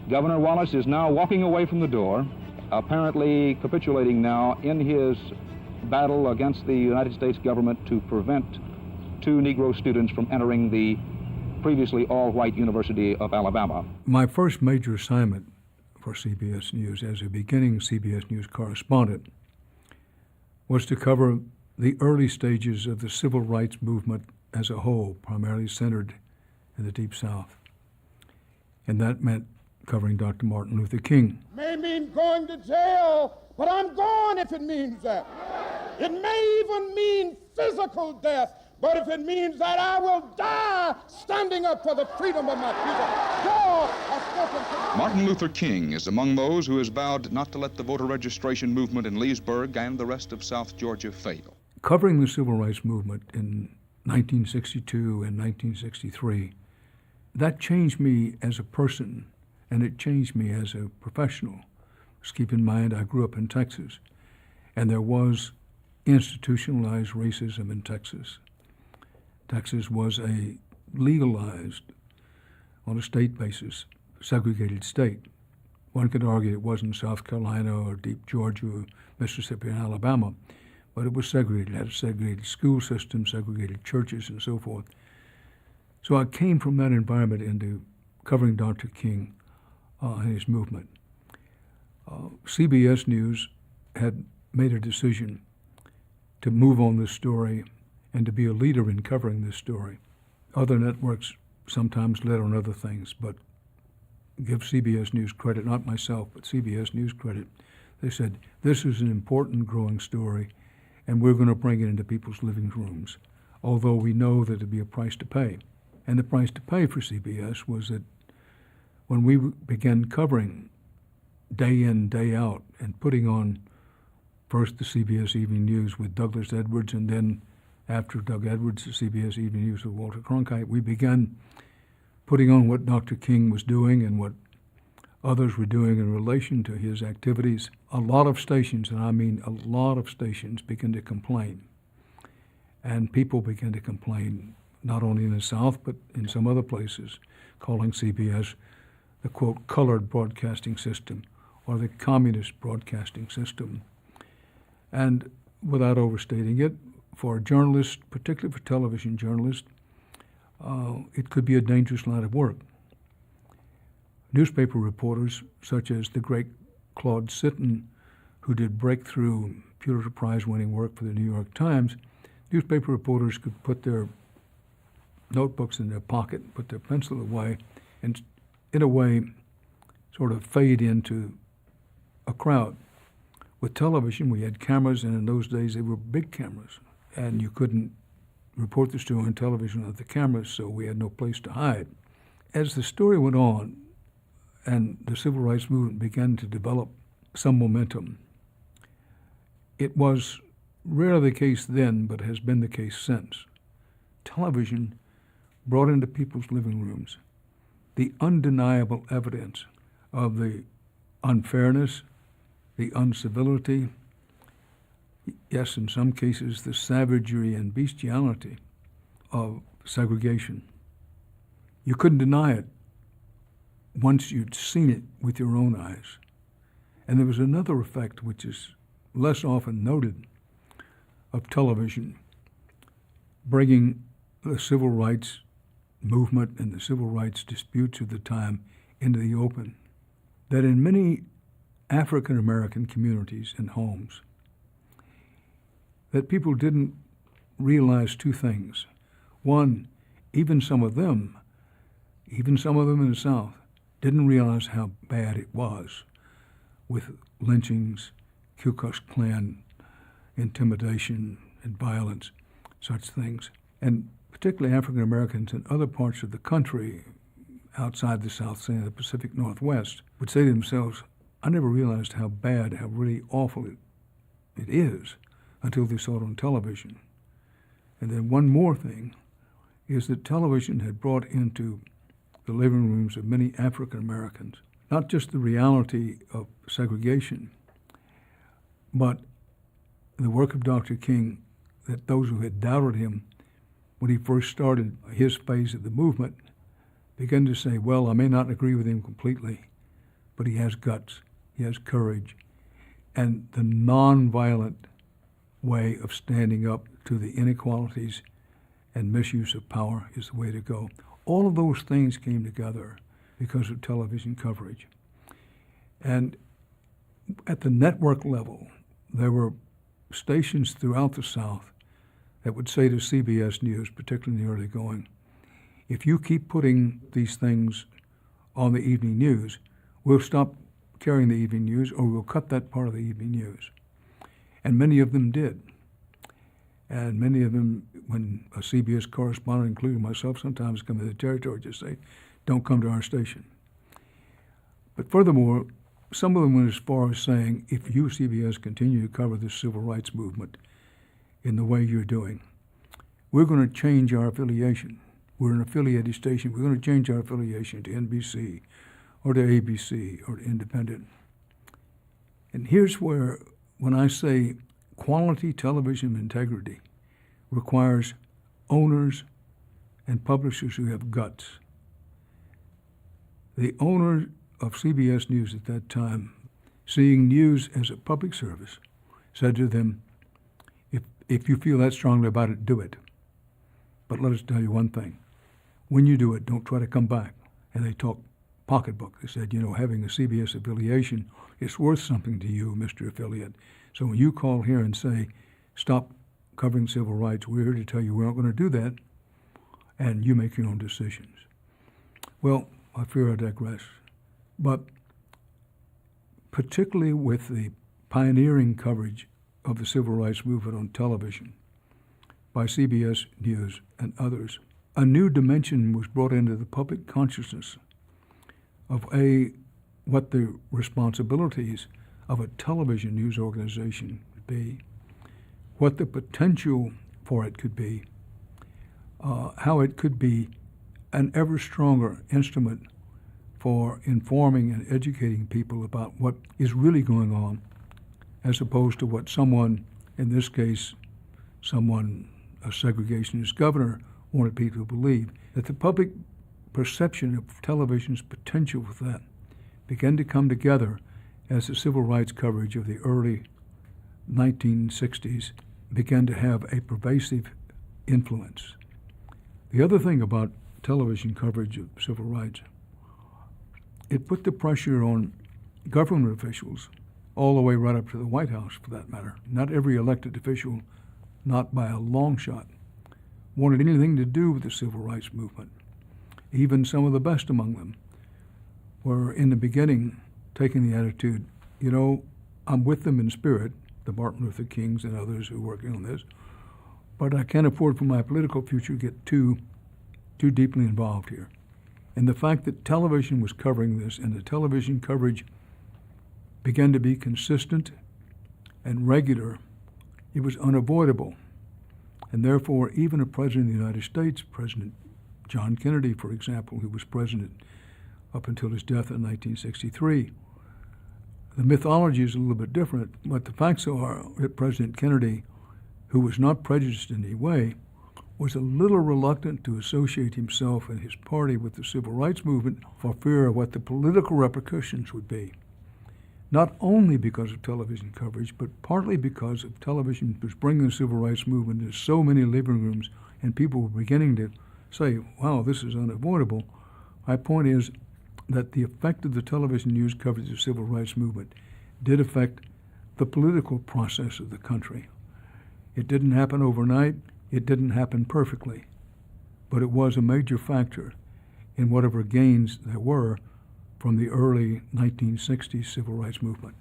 Governor Wallace is now walking away from the door, apparently capitulating now in his battle against the United States government to prevent two Negro students from entering the previously all-white University of Alabama. My first major assignment for CBS News as a beginning CBS News correspondent was to cover the early stages of the civil rights movement as a whole, primarily centered in the Deep South. And that meant covering Dr. Martin Luther King. May mean going to jail, but I'm going if it means that. It may even mean physical death, but if it means that I will die standing up for the freedom of my people. God has spoken to me. Martin Luther King is among those who has vowed not to let the voter registration movement in Leesburg and the rest of South Georgia fail. Covering the civil rights movement in 1962 and 1963, that changed me as a person, and it changed me as a professional. Just keep in mind, I grew up in Texas, and there was institutionalized racism in Texas. Texas was a legalized, on a state basis, segregated state. One could argue it wasn't South Carolina or deep Georgia or Mississippi and Alabama, but it was segregated. It had a segregated school system, segregated churches, and so forth. So I came from that environment into covering Dr. King and his movement. CBS News had made a decision to move on this story and to be a leader in covering this story. Other networks sometimes led on other things, but give CBS News credit, not myself, but CBS News credit. They said, this is an important growing story, and we're going to bring it into people's living rooms, although we know that it'd be a price to pay. And the price to pay for CBS was that when we began covering day in, day out, and putting on first the CBS Evening News with Douglas Edwards, and then after Doug Edwards, the CBS Evening News with Walter Cronkite, we began putting on what Dr. King was doing and what others were doing in relation to his activities. A lot of stations, and I mean a lot of stations, began to complain. And people began to complain, not only in the South, but in some other places, calling CBS the, quote, colored broadcasting system or the communist broadcasting system. And without overstating it, for journalists, particularly for television journalists, it could be a dangerous line of work. Newspaper reporters, such as the great Claude Sitton, who did breakthrough Pulitzer Prize-winning work for the New York Times, newspaper reporters could put their notebooks in their pocket, put their pencil away, and in a way sort of fade into a crowd. With television, we had cameras, and in those days they were big cameras, and you couldn't report the story on television without the cameras, so we had no place to hide. As the story went on and the civil rights movement began to develop some momentum, it was rarely the case then, but has been the case since. Television brought into people's living rooms the undeniable evidence of the unfairness, the uncivility, yes, in some cases, the savagery and bestiality of segregation. You couldn't deny it once you'd seen it with your own eyes. And there was another effect, which is less often noted, of television bringing the civil rights movement and the civil rights disputes of the time into the open, that in many African American communities and homes, that people didn't realize two things. One, even some of them in the South, didn't realize how bad it was with lynchings, Ku Klux Klan, intimidation and violence, such things. And particularly African Americans in other parts of the country outside the South, say in the Pacific Northwest, would say to themselves, I never realized how bad, how really awful it is until they saw it on television. And then one more thing is that television had brought into the living rooms of many African Americans not just the reality of segregation, but the work of Dr. King, that those who had doubted him when he first started his phase of the movement began to say, well, I may not agree with him completely, but he has guts, he has courage, and the nonviolent way of standing up to the inequalities and misuse of power is the way to go. All of those things came together because of television coverage. And at the network level, there were stations throughout the South that would say to CBS News, particularly in the early going, if you keep putting these things on the evening news, we'll stop carrying the evening news or we'll cut that part of the evening news. And many of them did. And many of them, when a CBS correspondent, including myself, sometimes come to the territory, just say, don't come to our station. But furthermore, some of them went as far as saying, if you, CBS, continue to cover the civil rights movement in the way you're doing, we're going to change our affiliation. We're an affiliated station. We're going to change our affiliation to NBC or to ABC or to Independent. And here's where, when I say quality television integrity requires owners and publishers who have guts. The owner of CBS News at that time, seeing news as a public service, said to them, if you feel that strongly about it, do it. But let us tell you one thing. When you do it, don't try to come back. And they talked pocketbook. They said, having a CBS affiliation is worth something to you, Mr. Affiliate. So when you call here and say, stop covering civil rights, we're here to tell you we're not going to do that, and you make your own decisions. Well, I fear I digress. But particularly with the pioneering coverage of the civil rights movement on television by CBS News and others, a new dimension was brought into the public consciousness of what the responsibilities of a television news organization would be, what the potential for it could be, how it could be an ever stronger instrument for informing and educating people about what is really going on, as opposed to what someone, in this case, a segregationist governor, wanted people to believe. That the public perception of television's potential with that began to come together as the civil rights coverage of the early 1960s began to have a pervasive influence. The other thing about television coverage of civil rights, it put the pressure on government officials all the way right up to the White House, for that matter. Not every elected official, not by a long shot, wanted anything to do with the civil rights movement. Even some of the best among them were, in the beginning, taking the attitude, I'm with them in spirit, the Martin Luther Kings and others who are working on this, but I can't afford for my political future to get too deeply involved here. And the fact that television was covering this, and the television coverage began to be consistent and regular, it was unavoidable. And therefore, even a president of the United States, President John Kennedy, for example, who was president up until his death in 1963, the mythology is a little bit different, but the facts are that President Kennedy, who was not prejudiced in any way, was a little reluctant to associate himself and his party with the civil rights movement for fear of what the political repercussions would be. Not only because of television coverage, but partly because of television was bringing the civil rights movement into so many living rooms, and people were beginning to say, wow, this is unavoidable. My point is that the effect of the television news coverage of the civil rights movement did affect the political process of the country. It didn't happen overnight. It didn't happen perfectly. But it was a major factor in whatever gains there were from the early 1960s civil rights movement.